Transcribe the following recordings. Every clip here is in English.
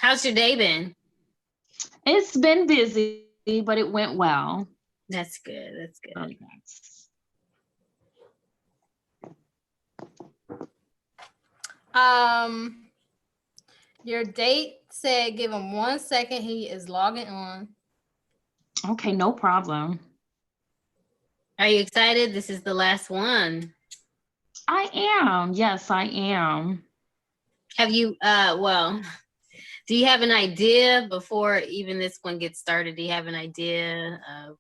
How's your day been? It's been busy, but it went well. That's good. That's So, good. yes. Um, your date said give him 1 second. He is logging on. Okay, no problem. Are you excited? This is the last one. I am. Yes, I am. Have you, do you have an idea before even this one gets started? Do you have an idea of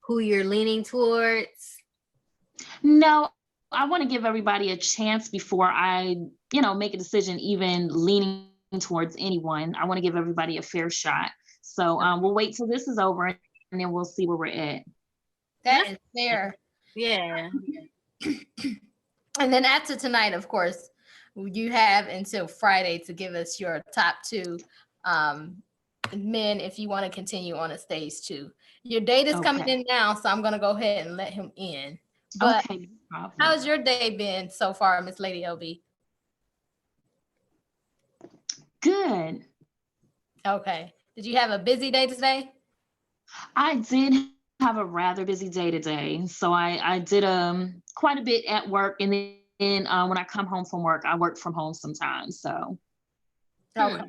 who you're leaning towards? No, I want to give everybody a chance before I, make a decision, even leaning towards anyone. I want to give everybody a fair shot. So we'll wait till this is over and then we'll see where we're at. That is fair. Yeah. And then after tonight, of course, you have until Friday to give us your top two men if you want to continue on a stage two. Your date is coming in now, so I'm going to go ahead and let him in. But okay, no problem. how's your day been so far, Miss Lady LB? Good. Okay. Did you have a busy day today? I did have a rather busy day today. So I did quite a bit at work, and then when I come home from work, I work from home sometimes. So okay.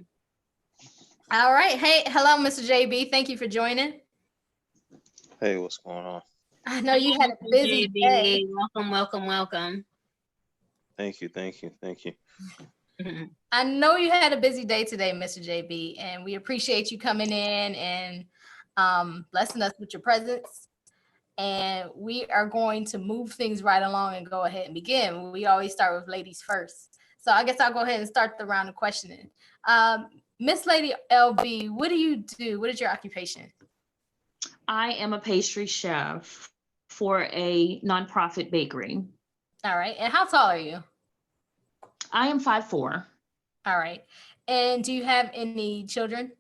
All right. Hey, hello, Mr. JB. Thank you for joining. Hey, what's going on? I know you had a busy day. Welcome. I know you had a busy day today, Mr. JB, and we appreciate you coming in and blessing us with your presence. And we are going to move things right along and go ahead and begin. We always start with ladies first. So I guess I'll go ahead and start the round of questioning. Miss Lady LB, what do you do? What is your occupation? I am a pastry chef for a nonprofit bakery. All right. And how tall are you? I am 5'4". All right. And do you have any children?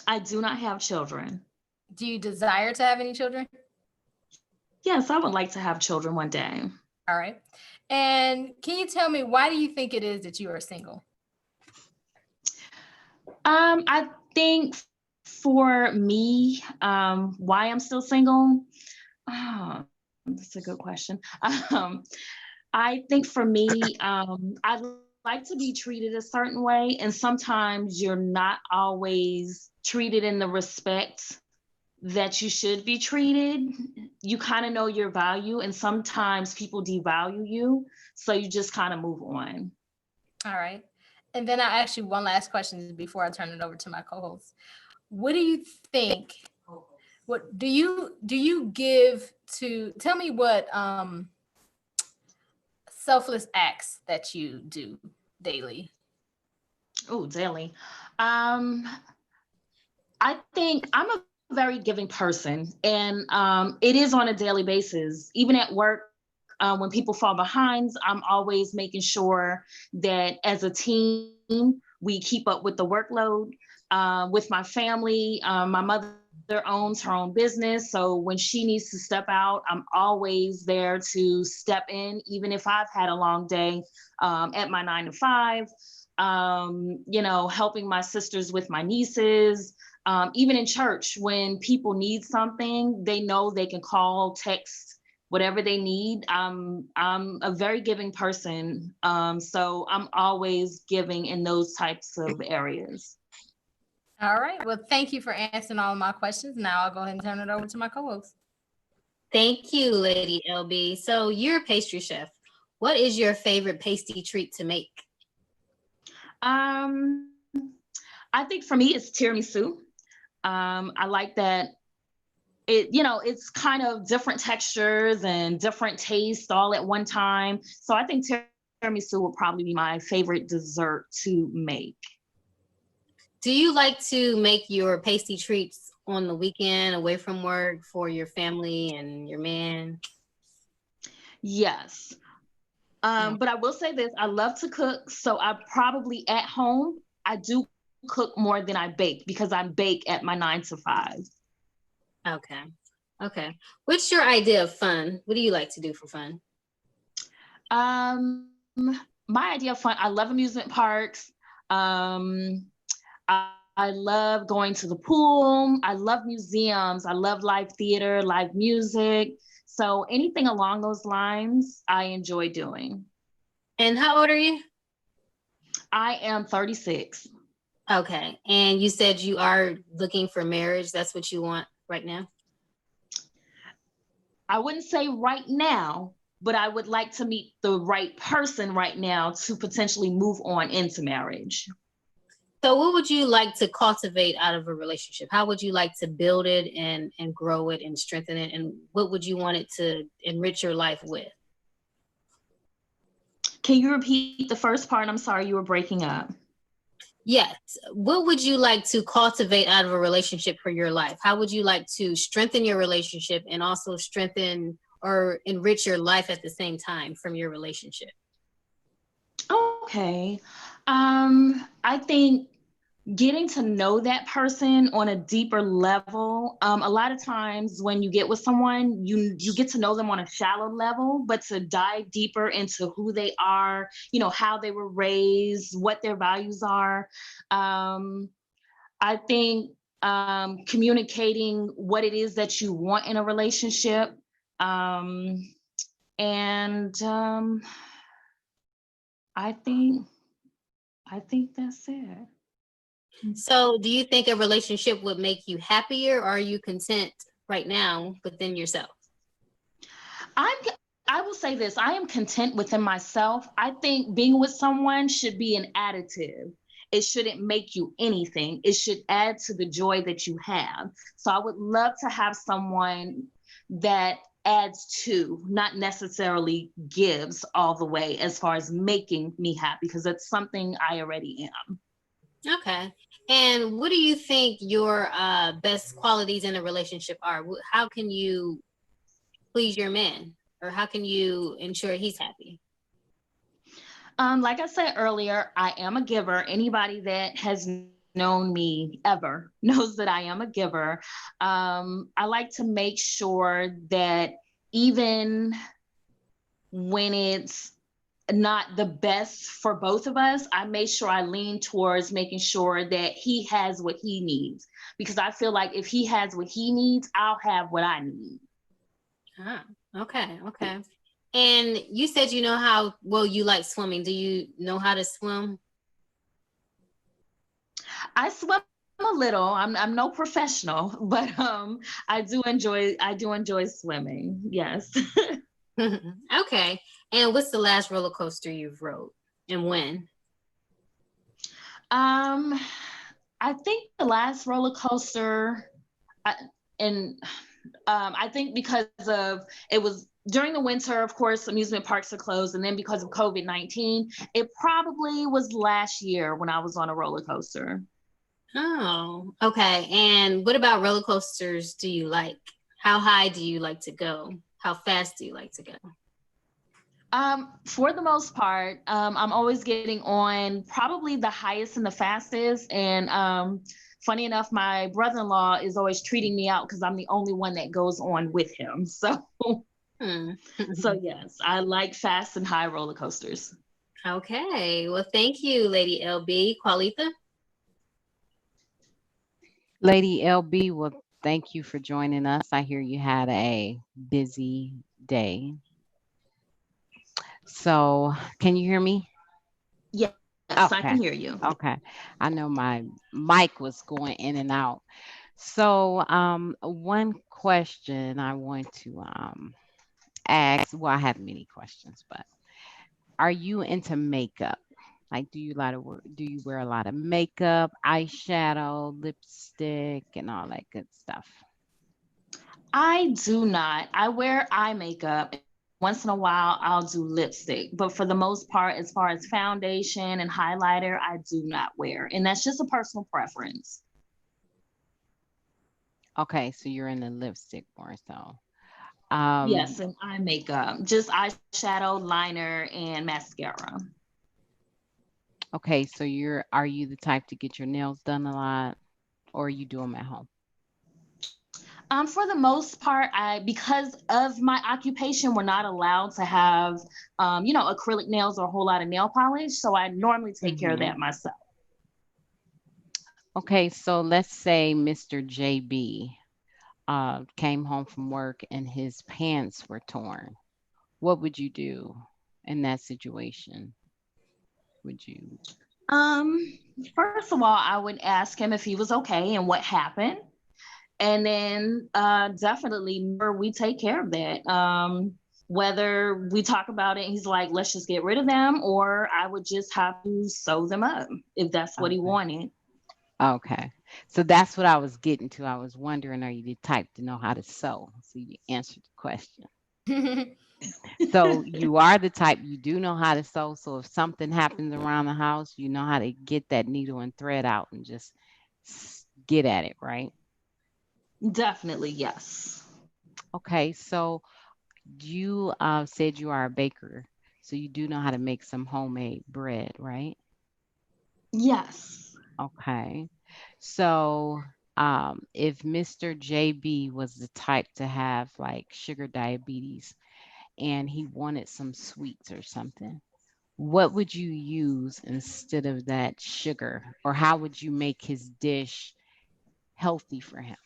I do not have children. Do you desire to have any children? Yes, I would like to have children one day. All right. And can you tell me, why do you think it is that you are single? I think for me, why I'm still single, that's a good question. I think for me, I like to be treated a certain way, and sometimes you're not always treated in the respect that you should be treated. You kind of know your value, and sometimes people devalue you, so you just kind of move on. All right. And then I ask you one last question before I turn it over to my co-host. What do you think? What do you give to? Tell me what selfless acts that you do daily. Oh, daily. I think I'm a very giving person, and it is on a daily basis. Even at work, when people fall behind, I'm always making sure that as a team, we keep up with the workload. With my family, my mother owns her own business, so when she needs to step out, I'm always there to step in, even if I've had a long day at my 9 to 5. Helping my sisters with my nieces. Even in church, when people need something, they know they can call, text, whatever they need. I'm a very giving person, so I'm always giving in those types of areas. All right. Well, thank you for answering all of my questions. Now I'll go ahead and turn it over to my co-host. Thank you, Lady LB. So you're a pastry chef. What is your favorite pasty treat to make? I think for me, it's tiramisu. I like that it's kind of different textures and different tastes all at one time. So I think tiramisu will probably be my favorite dessert to make. Do you like to make your pasty treats on the weekend away from work for your family and your man? Yes. But I will say this, I love to cook. So I probably at home, I do cook more than I bake because I bake at my 9 to 5. Okay. What's your idea of fun? What do you like to do for fun? My idea of fun, I love amusement parks. I love going to the pool. I love museums. I love live theater, live music. So anything along those lines, I enjoy doing. And how old are you? I am 36. Okay. And you said you are looking for marriage. That's what you want right now? I wouldn't say right now, but I would like to meet the right person right now to potentially move on into marriage. So what would you like to cultivate out of a relationship? How would you like to build it and grow it and strengthen it? And what would you want it to enrich your life with? Can you repeat the first part? I'm sorry, you were breaking up. Yes. What would you like to cultivate out of a relationship for your life? How would you like to strengthen your relationship and also strengthen or enrich your life at the same time from your relationship? Okay. I think getting to know that person on a deeper level. A lot of times when you get with someone, you get to know them on a shallow level, but to dive deeper into who they are, how they were raised, what their values are. I think communicating what it is that you want in a relationship. And I think that's it. So do you think a relationship would make you happier, or are you content right now within yourself? I will say this, I am content within myself. I think being with someone should be an additive. It shouldn't make you anything. It should add to the joy that you have. So I would love to have someone that adds to, not necessarily gives all the way as far as making me happy, because that's something I already am. Okay. And what do you think your best qualities in a relationship are? How can you please your man, or how can you ensure he's happy? Like I said earlier, I am a giver. Anybody that has known me ever knows that I am a giver. I like to make sure that even when it's not the best for both of us, I make sure I lean towards making sure that he has what he needs. Because I feel like if he has what he needs, I'll have what I need. Ah, okay, okay. And you said you know how well you like swimming. Do you know how to swim? I swim a little. I'm no professional, but I do enjoy swimming. Yes. Okay. And what's the last roller coaster you've rode and when? Um, I think the last roller coaster, I, and I think because of it was during the winter, of course, amusement parks are closed, and then because of COVID-19, it probably was last year when I was on a roller coaster. Oh, okay. And what about roller coasters do you like? How high do you like to go? How fast do you like to go? For the most part, I'm always getting on probably the highest and the fastest. And funny enough, my brother-in-law is always treating me out because I'm the only one that goes on with him. So, so yes, I like fast and high roller coasters. Okay. Well, thank you, Lady LB. Qualitha? Lady LB, well, thank you for joining us. I hear you had a busy day. So, can you hear me? Yes, I Okay. can hear you. Okay. I know my mic was going in and out. So, one question I want to ask, well, I have many questions, but are you into makeup? Like, do you wear a lot of makeup, eyeshadow, lipstick, and all that good stuff? I do not. I wear eye makeup. Once in a while, I'll do lipstick. But for the most part, as far as foundation and highlighter, I do not wear. And that's just a personal preference. Okay, so you're in the lipstick more so. Yes, Um, and eye makeup, just eyeshadow, liner, and mascara. okay, so are you the type to get your nails done a lot, or you do them at home? For the most part, because of my occupation, we're not allowed to have, acrylic nails or a whole lot of nail polish. So I normally take care of Mm-hmm. that myself. Okay, so let's say Mr. JB came home from work and his pants were torn. What would you do in that situation? Would you? Um, First of all, I would ask him if he was okay and what happened. And then definitely we take care of that. Whether we talk about it and he's like, let's just get rid of them, or I would just have to sew them up if that's what he Okay. wanted. Okay. So that's what I was getting to. I was wondering, are you the type to know how to sew? So you answered the question. So you are the type you do know how to sew. So if something happens around the house, you know how to get that needle and thread out and just get at it, right? Definitely, yes. Okay. So you said you are a baker, so you do know how to make some homemade bread, right? Yes. Okay. So if Mr. JB was the type to have like sugar diabetes and he wanted some sweets or something, what would you use instead of that sugar? Or how would you make his dish healthy for him?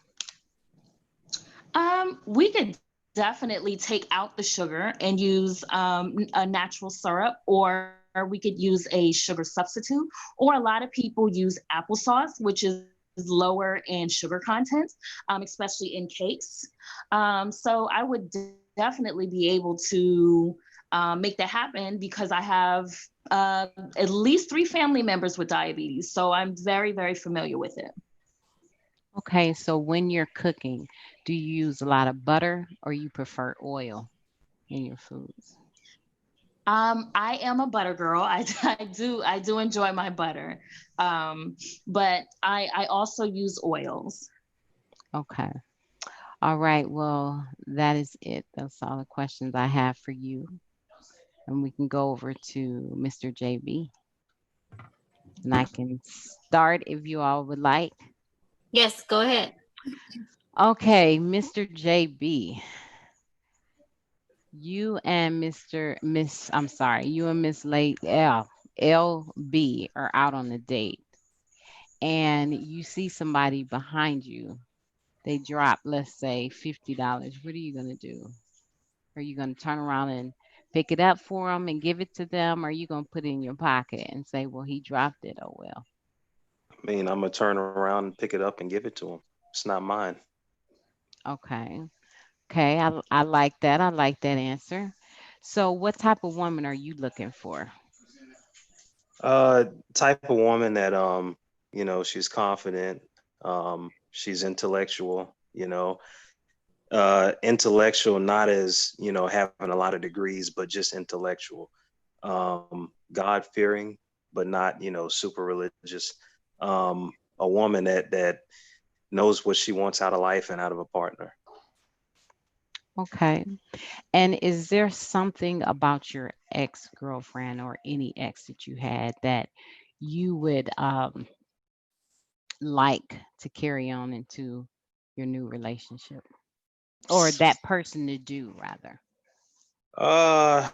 We could definitely take out the sugar and use a natural syrup, or we could use a sugar substitute, or a lot of people use applesauce, which is lower in sugar content, especially in cakes. So I would definitely be able to make that happen because I have at least 3 family members with diabetes. So I'm very, very familiar with it. Okay, so when you're cooking, do you use a lot of butter or you prefer oil in your foods? I am a butter girl. I do enjoy my butter, but I also use oils. Okay. All right. Well, that is it. That's all the questions I have for you. And we can go over to Mr. JB. And I can start if you all would like. Yes, go ahead. Okay, Mr. JB, you and Miss Late LB are out on a date and you see somebody behind you. They drop, let's say, $50. What are you going to do? Are you going to turn around and pick it up for them and give it to them? Or are you going to put it in your pocket and say, well, he dropped it. Oh, well. I mean, I'm gonna turn around and pick it up and give it to him. It's not mine. Okay. Okay. I like that. I like that answer. So, what type of woman are you looking for? Uh, Type of woman that she's confident, she's intellectual, intellectual, not as having a lot of degrees, but just intellectual, God fearing, but not super religious. A woman that knows what she wants out of life and out of a partner. Okay. And is there something about your ex-girlfriend or any ex that you had that you would like to carry on into your new relationship or that person to do rather? Uh,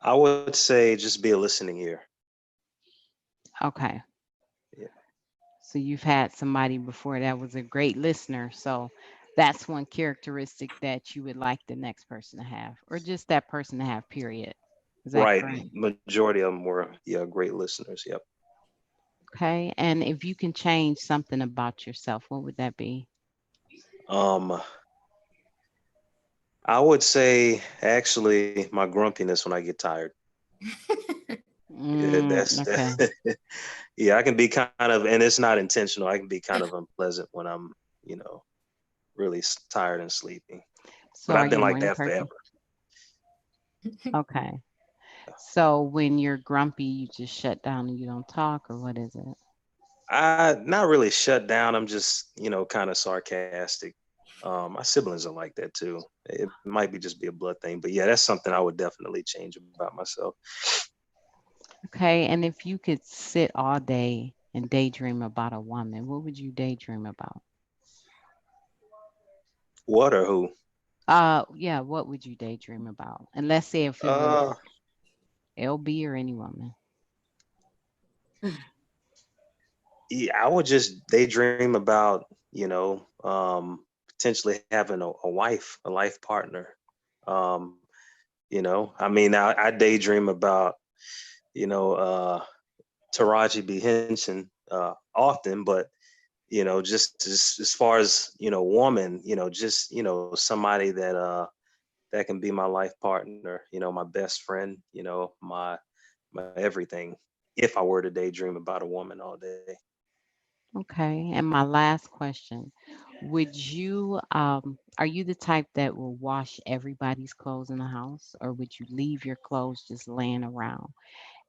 I would say just be a listening ear. Okay. Yeah. So you've had somebody before that was a great listener. So that's one characteristic that you would like the next person to have, or just that person to have, period. Is that Right. correct? Majority of them were, yeah, great listeners. Yep. Okay. And if you can change something about yourself, what would that be? Um, I would say actually my grumpiness when I get tired. Yeah, that's Okay. yeah, I can be kind of, and it's not intentional. I can be kind of unpleasant when I'm, you know, really tired and sleepy. So But are I've been you a like morning that person? forever. Okay. So when you're grumpy, you just shut down and you don't talk, or what is it? I not really shut down. I'm just, kind of sarcastic. My siblings are like that too. It might be just be a blood thing, but yeah, that's something I would definitely change about myself. Okay. And if you could sit all day and daydream about a woman, what would you daydream about? What or who? Yeah, what would you daydream about? And let's say if it was Uh, LB or any woman. Yeah, I would just daydream about, potentially having a wife, a life partner. Um, I mean, I daydream about, you know, uh, Taraji B. Henson often, but just as far as woman, just somebody that can be my life partner, my best friend, my everything. If I were to daydream about a woman all day. Okay. And my last question, are you the type that will wash everybody's clothes in the house, or would you leave your clothes just laying around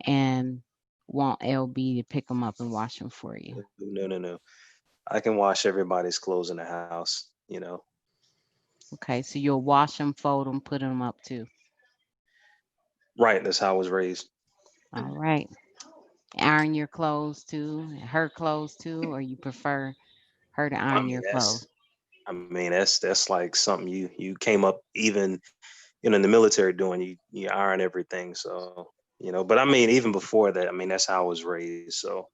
and want LB to pick them up and wash them for you? No, no, no. I can wash everybody's clothes in the house. Okay. So you'll wash them, fold them, put them up too. Right, that's how I was raised. All right. Iron your clothes too, her clothes too, or you prefer her to I iron mean, your clothes? that's like something you came up even in the military doing. You iron everything. So, but I mean, even before that, I mean, that's how I was raised. So,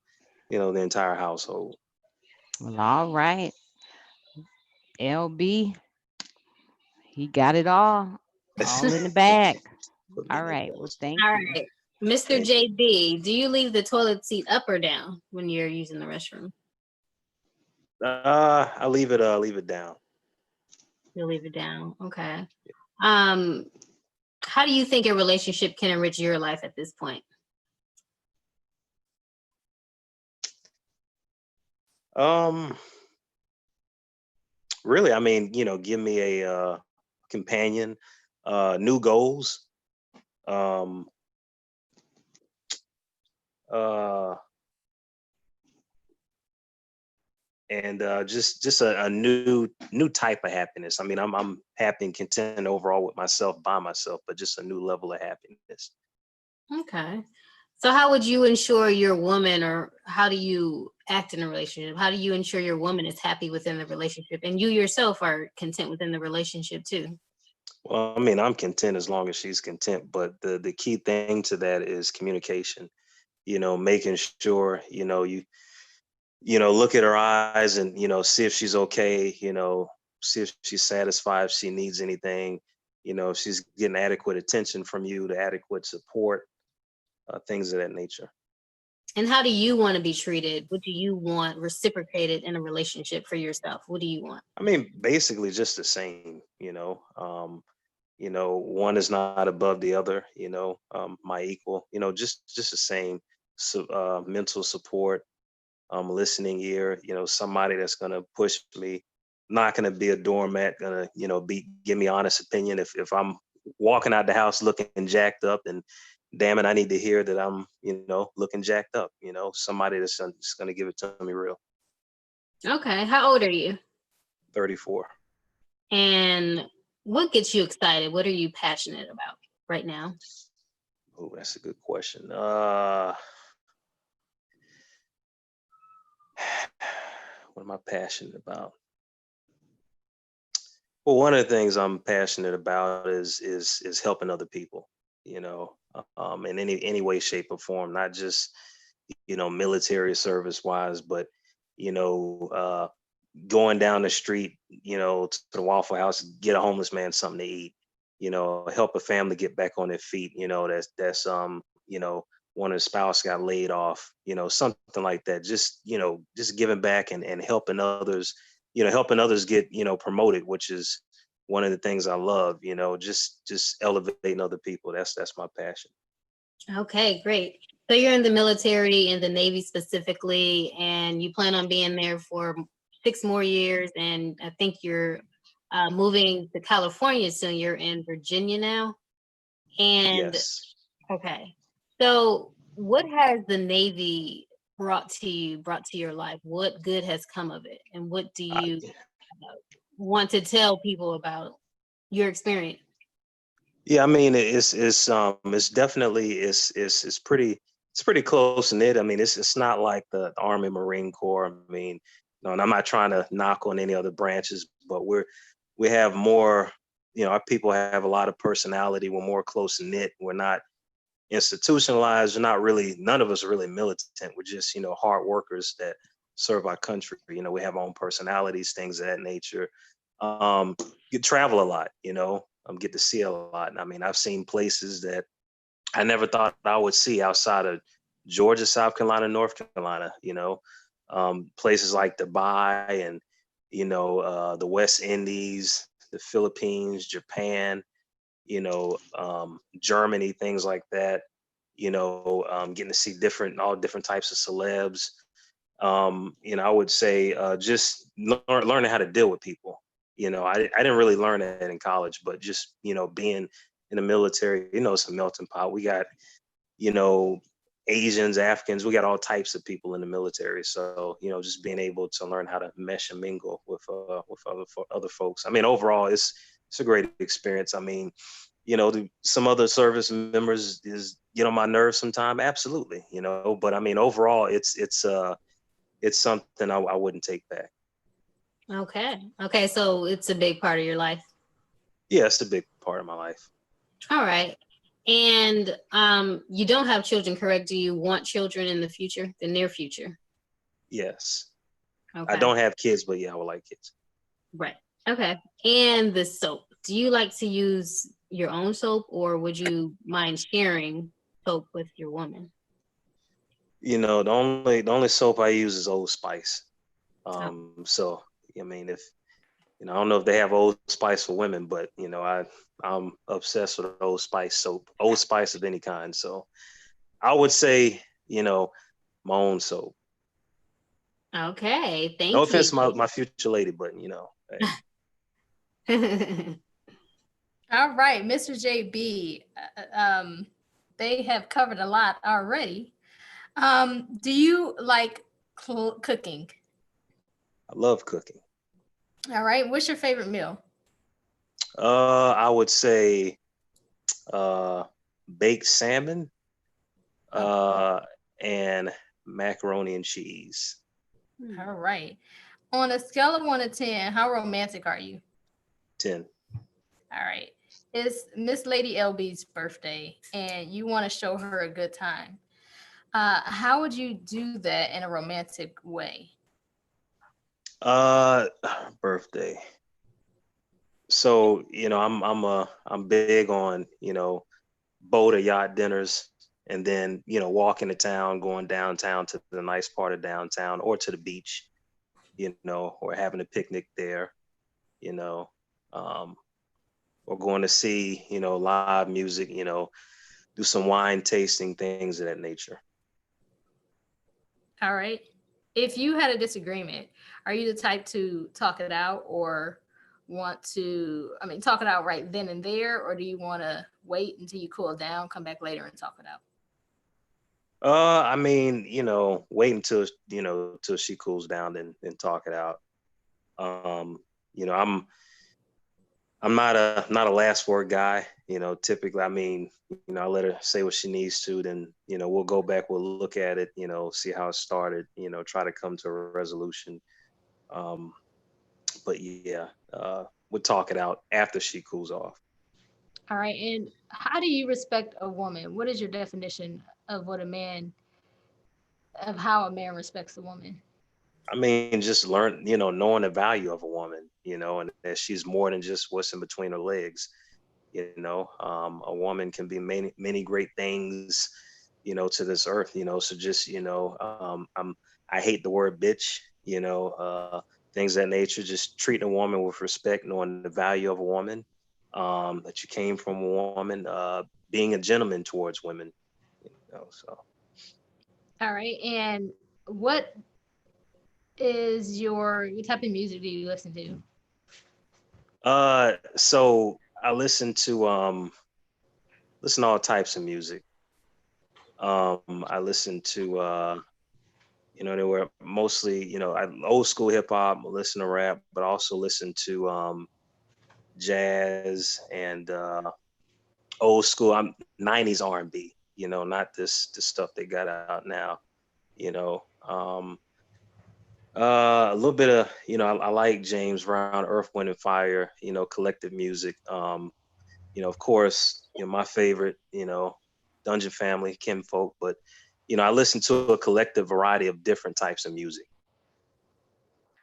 the entire household. Well, all right. LB, he got it all in the bag. Put me All in that right. Well, best. thank All you. right. Mr. Thank you. JB, do you leave the toilet seat up or down when you're using the restroom? I leave it down. You leave it down. Okay. Um, how do you think a relationship can enrich your life at this point? Um, Really, I mean, give me a companion, new goals, um, uh, and just a new type of happiness. I mean, I'm happy and content overall with myself by myself, but just a new level of happiness. Okay. So how would you ensure your woman, or how do you act in a relationship? How do you ensure your woman is happy within the relationship and you yourself are content within the relationship too? Well, I mean, I'm content as long as she's content, but the key thing to that is communication. Making sure look at her eyes and see if she's okay. See if she's satisfied, if she needs anything. If she's getting adequate attention from you, the adequate support, things of that nature. And how do you want to be treated? What do you want reciprocated in a relationship for yourself? What do you want? I mean, basically just the same. One is not above the other. My equal. Just the same. So, mental support, listening ear. Somebody that's gonna push me, not gonna be a doormat. Gonna be give me honest opinion. If I'm walking out the house looking jacked up, and damn it, I need to hear that I'm looking jacked up. Somebody that's just gonna give it to me real. Okay. How old are you? 34. And what gets you excited? What are you passionate about right now? Oh, that's a good question. What am I passionate about? Well, one of the things I'm passionate about is helping other people, in any way, shape, or form, not just military service wise, but you know, uh, going down the street, to the Waffle House, get a homeless man something to eat, help a family get back on their feet, that's one of the spouse got laid off, something like that. Just giving back and helping others, helping others get, promoted, which is one of the things I love, just elevating other people. That's my passion. Okay, great. So you're in the military, in the Navy specifically, and you plan on being there for 6 more years. And I think you're moving to California soon. You're in Virginia now. And Yes. okay, so what has the Navy brought to your life? What good has come of it? And what do I, you want to tell people about your experience? Yeah, I mean it's definitely it's pretty close knit. I mean it's not like the Army Marine Corps. I mean, and I'm not trying to knock on any other branches, but we have more. Our people have a lot of personality. We're more close knit. We're not institutionalized. We're not really. None of us are really militant. We're just hard workers that serve our country. You know, we have our own personalities, things of that nature. Um, you travel a lot, you know, get to see a lot. I mean, I've seen places that I never thought I would see outside of Georgia, South Carolina, North Carolina, you know, places like Dubai and, you know, the West Indies, the Philippines, Japan, you know, Germany, things like that, you know, getting to see all different types of celebs. You know, I would say just learning how to deal with people. You know, I didn't really learn that in college, but just, you know, being in the military, you know, it's a melting pot. We got, you know, Asians, Africans, we got all types of people in the military. So, you know, just being able to learn how to mesh and mingle with other folks. I mean, overall, it's a great experience. I mean, you know, some other service members is get on my nerves sometime, absolutely, you know. But I mean, overall, it's something I wouldn't take back. Okay. Okay. So it's a big part of your life. Yeah, it's a big part of my life. All right. And you don't have children, correct? Do you want children in the future, the near future? Yes. Okay. I don't have kids, but yeah, I would like kids. Right. Okay. And the soap. Do you like to use your own soap, or would you mind sharing soap with your woman? You know, the only soap I use is Old Spice. Oh. So I mean, if you know, I don't know if they have Old Spice for women, but you know, I'm obsessed with Old Spice soap, Old Spice of any kind. So I would say, you know, my own soap. Okay. No Thank offense you. to my future lady, but you know, hey. All right, Mr. JB, they have covered a lot already. Do you like cooking? I love cooking. All right, what's your favorite meal? I would say uh, baked salmon Okay. uh, and macaroni and cheese. All right. On a scale of 1 to 10, how romantic are you? 10. All right. It's Miss Lady LB's birthday, and you want to show her a good time. How would you do that in a romantic way? Uh, birthday. So you know, I'm big on, you know, boat or yacht dinners, and then you know, walking to town, going downtown to the nice part of downtown, or to the beach, you know, or having a picnic there, you know, um, or going to see, you know, live music, you know, do some wine tasting, things of that nature. All right. If you had a disagreement, are you the type to talk it out or talk it out right then and there, or do you want to wait until you cool down, come back later and talk it out? I mean, you know, wait until you know till she cools down, then talk it out. Um, you know, I'm not a last word guy. You know, typically, I mean, you know, I let her say what she needs to, then you know, we'll go back, we'll look at it, you know, see how it started, you know, try to come to a resolution. Um, but yeah, we'll talk it out after she cools off. All right. And how do you respect a woman? What is your definition of how a man respects a woman? I mean, just learn, you know, knowing the value of a woman, you know, and that she's more than just what's in between her legs. You know, a woman can be many great things, you know, to this earth. You know, so just you know, I hate the word bitch. You know, things of that nature. Just treating a woman with respect, knowing the value of a woman, that you came from a woman, being a gentleman towards women. You know, so. All right. And what type of music do you listen to? So I listen to all types of music. I listen to you know, they were mostly, you know, old school hip hop, listen to rap, but also listen to jazz and old school. I'm 90s R&B, you know, not this stuff they got out now, you know. A little bit of, you know, I like James Brown, Earth, Wind and Fire, you know, collective music. You know, of course, you know, my favorite, you know, Dungeon Family, Kim Folk, but you know, I listen to a collective variety of different types of music.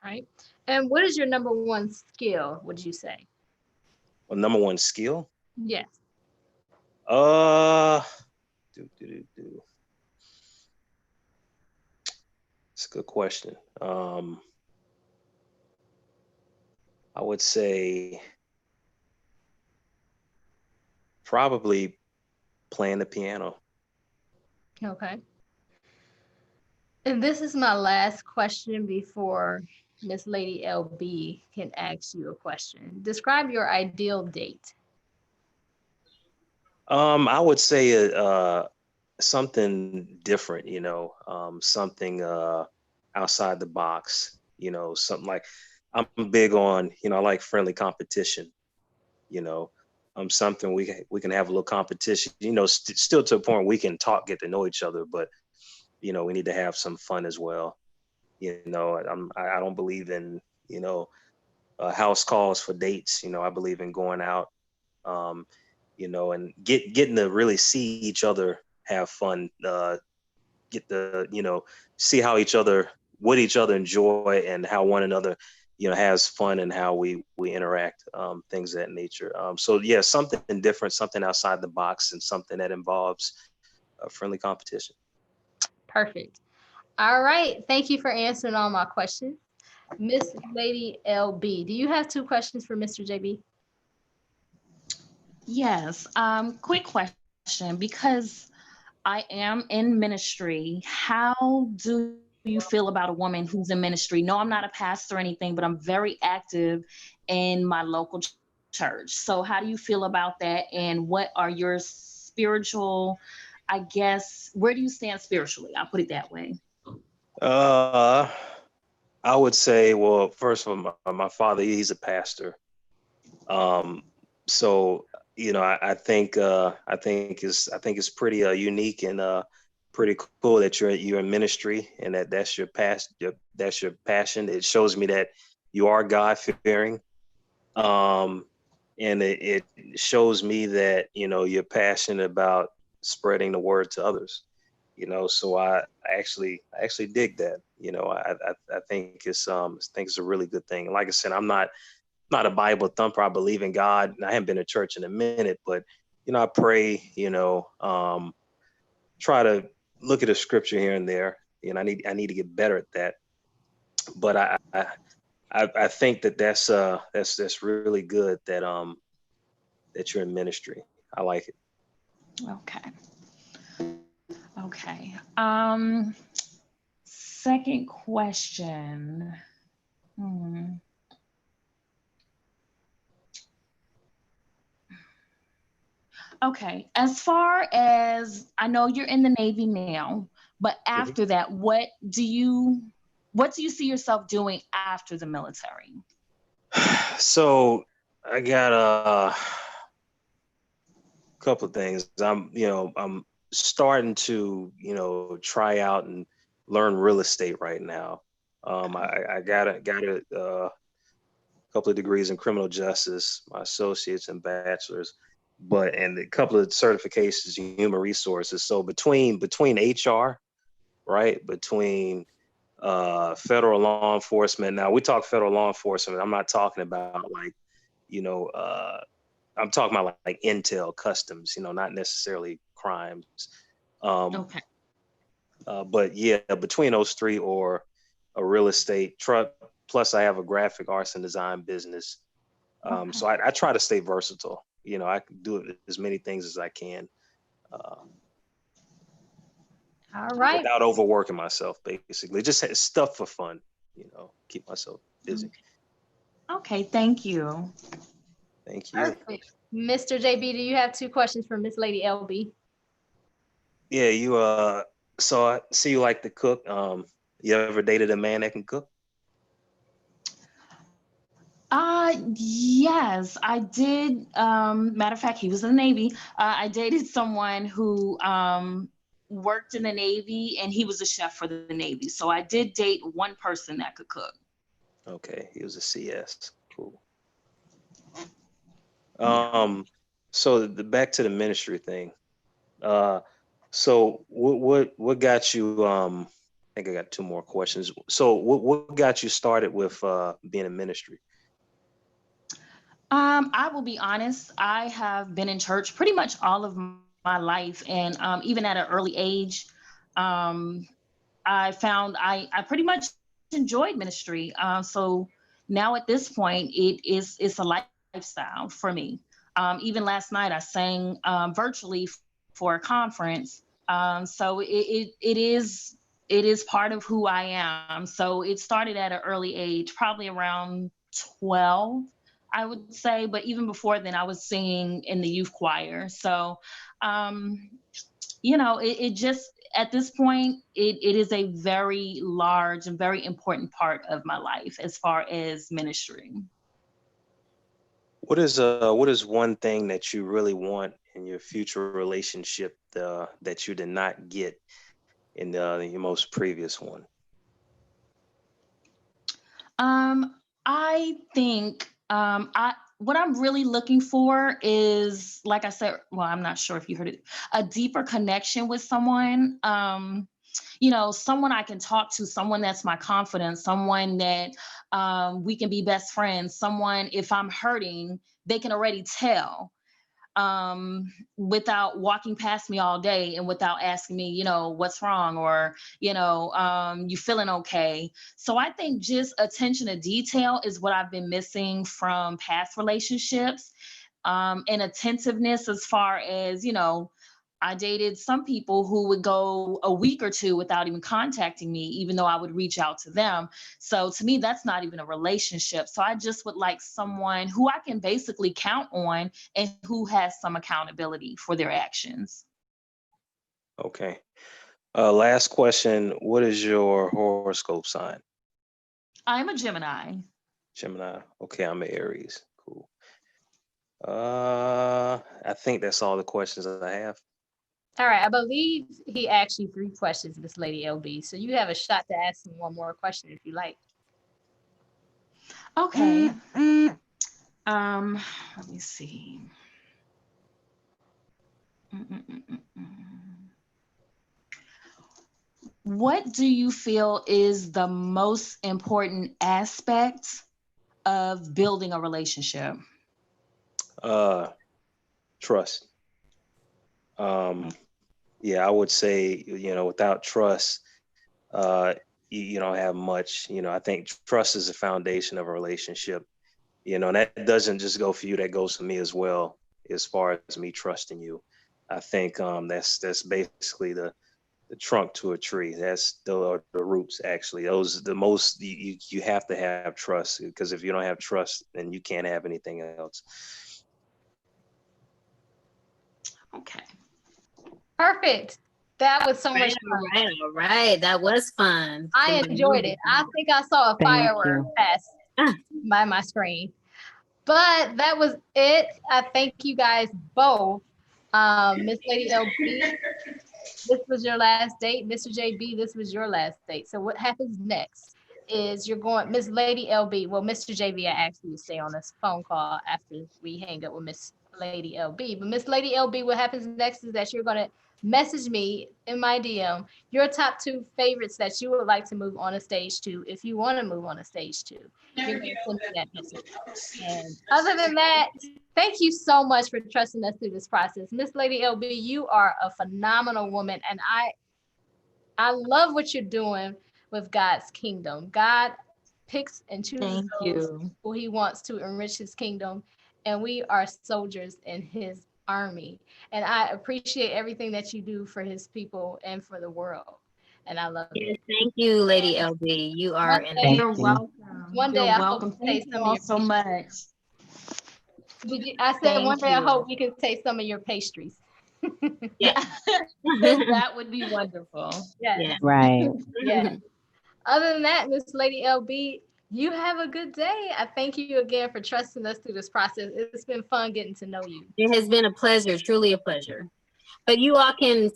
right. And what is your number one skill, would you say? Well, number one skill? Yes. Uh, do. It's a good question. I would say probably playing the piano. Okay. And this is my last question before Miss Lady LB can ask you a question. Describe your ideal date. I would say something different, something outside the box, something like I'm big on, I like friendly competition, you know, something we can have a little competition, still to a point we can talk, get to know each other, but we need to have some fun as well. I don't believe in, house calls for dates. I believe in going out, um, and getting to really see each other have fun, get the, see how what each other enjoy and how one another, has fun and how we interact, things of that nature. So yeah, something different, something outside the box, and something that involves a friendly competition. Perfect. All right. Thank you for answering all my questions. Miss Lady LB, do you have two questions for Mr. JB? Yes. Quick question, because I am in ministry. How do you feel about a woman who's in ministry? No, I'm not a pastor or anything, but I'm very active in my local church. So how do you feel about that? And what are your spiritual, I guess, where do you stand spiritually? I'll put it that way. Uh, I would say, well, first of all, my father, he's a pastor. Um, so I think it's pretty unique and pretty cool that you're in ministry and that's your that's your passion. It shows me that you are God fearing, um, and it shows me that you're passionate about spreading the word to others. So I actually dig that. I think it's a really good thing. Like I said, I'm not a Bible thumper. I believe in God. I haven't been to church in a minute, but I pray. Try to look at the scripture here and there. I need to get better at that. But I think that's really good that you're in ministry. I like it. Okay. Okay. Second question. Hmm. Okay. As far as I know, you're in the Navy now, but Mhm. after that, what do you see yourself doing after the military? So I got a couple of things. I'm starting to try out and learn real estate right now. I got a couple of degrees in criminal justice, my associates and bachelors, and a couple of certifications in human resources. So between HR, right, between federal law enforcement. Now we talk federal law enforcement. I'm not talking about like you know I'm talking about like intel, customs, not necessarily crimes. Um, Okay. but yeah, between those three or a real estate truck, plus I have a graphic arts and design business. Okay. So I try to stay versatile. I can do as many things as I can uh, All right. without overworking myself, basically. Just stuff for fun, keep myself busy. Okay. Thank you. Thank you. Perfect. Mr. JB, do you have two questions for Miss Lady LB? Yeah, so I see you like to cook. You ever dated a man that can cook? Yes, I did. Matter of fact, he was in the Navy. I dated someone who worked in the Navy and he was a chef for the Navy. So I did date one person that could cook. Okay, he was a CS. Cool. Yeah. So back to the ministry thing. Uh, so what got you? think I got two more questions. So what got you started with being in ministry? I will be honest, I have been in church pretty much all of my life. And even at an early age, um, I found I pretty much enjoyed ministry. So now at this point, it's a lifestyle for me. Even last night, I sang virtually for a conference. So it is part of who I am. So it started at an early age, probably around 12, I would say. But even before then, I was singing in the youth choir. So um, it just at this point it is a very large and very important part of my life as far as ministry. What is one thing that you really want in your future relationship that you did not get in your most previous one? I think I what I'm really looking for is, like I said, well, I'm not sure if you heard it, a deeper connection with someone. Someone I can talk to, someone that's my confidant, someone that we can be best friends, someone if I'm hurting, they can already tell without walking past me all day and without asking me, what's wrong or, you feeling okay. So I think just attention to detail is what I've been missing from past relationships, and attentiveness as far as, I dated some people who would go a week or two without even contacting me, even though I would reach out to them. So to me, that's not even a relationship. So I just would like someone who I can basically count on and who has some accountability for their actions. Okay. Last question. What is your horoscope sign? I'm a Gemini. Gemini. Okay, I'm an Aries. Cool. I think that's all the questions I have. All right, I believe he asked you 3 questions, Miss Lady LB. So you have a shot to ask him one more question if you like. Okay. Let me see. What do you feel is the most important aspect of building a relationship? Uh, Trust. Yeah, I would say, without trust, you don't have much. I think trust is the foundation of a relationship. And that doesn't just go for you, that goes for me as well, as far as me trusting you. I think that's basically the trunk to a tree. That's the roots actually. Those the most you have to have trust, because if you don't have trust, then you can't have anything else. Okay. Perfect. That was so much fun. All right. That was fun. I enjoyed it. I think I saw a Thank firework you. pass Ah. by my screen. But that was it. I thank you guys both. Miss Lady LB, this was your last date. Mr. JB, this was your last date. So what happens next is you're going, Miss Lady LB, well, Mr. JB, I asked you to stay on this phone call after we hang up with Miss Lady LB. But Miss Lady LB, what happens next is that you're going to message me in my DM your top 2 favorites that you would like to move on a stage to if you want to move on a stage to. You're going to send me that message. And other than that, thank you so much for trusting us through this process. Miss Lady LB, you are a phenomenal woman. And I love what you're doing with God's kingdom. God picks and chooses those who he wants to enrich his kingdom. And we are soldiers in his army. And I appreciate everything that you do for his people and for the world. And I love Yes, it. thank you, Lady LB. You are an Thank You're you. welcome. One day You're I hope welcome. to Thank taste you some of all your so pastries. much. I said Thank one day I you. hope we can taste some of your pastries. Yeah, that would be wonderful. Yes. Yeah. Right. Yes. Other than that, Miss Lady LB, you have a good day. I thank you again for trusting us through this process. It's been fun getting to know you. It has been a pleasure, truly a pleasure. But you all can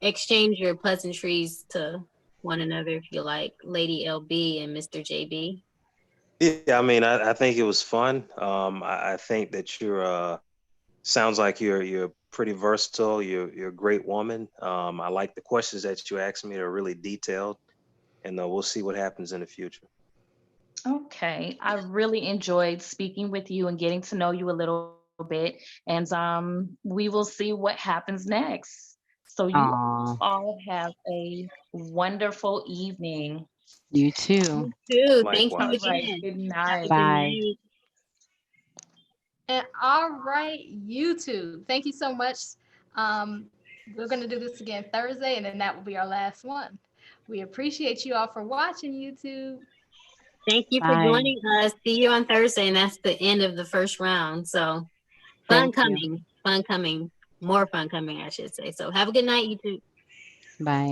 exchange your pleasantries to one another if you like, Lady LB and Mr. JB. Yeah, I mean, I think it was fun. I think that you're sounds like you're pretty versatile. You're a great woman. I like the questions that you asked me. They're really detailed, and we'll see what happens in the future. Okay, I really enjoyed speaking with you and getting to know you a little bit, and we will see what happens next. So you Aw, all have a wonderful evening. you too. You too. Thank you All Likewise. right, again. good Have a night. good Bye. night. And all right, YouTube. Thank you so much. Um, we're going to do this again Thursday, and then that will be our last one. We appreciate you all for watching, YouTube. Thank you for Bye. joining us. See you on Thursday, and that's the end of the first round. So Thank you. fun coming, more fun coming, I should say. So have a good night, YouTube. Bye.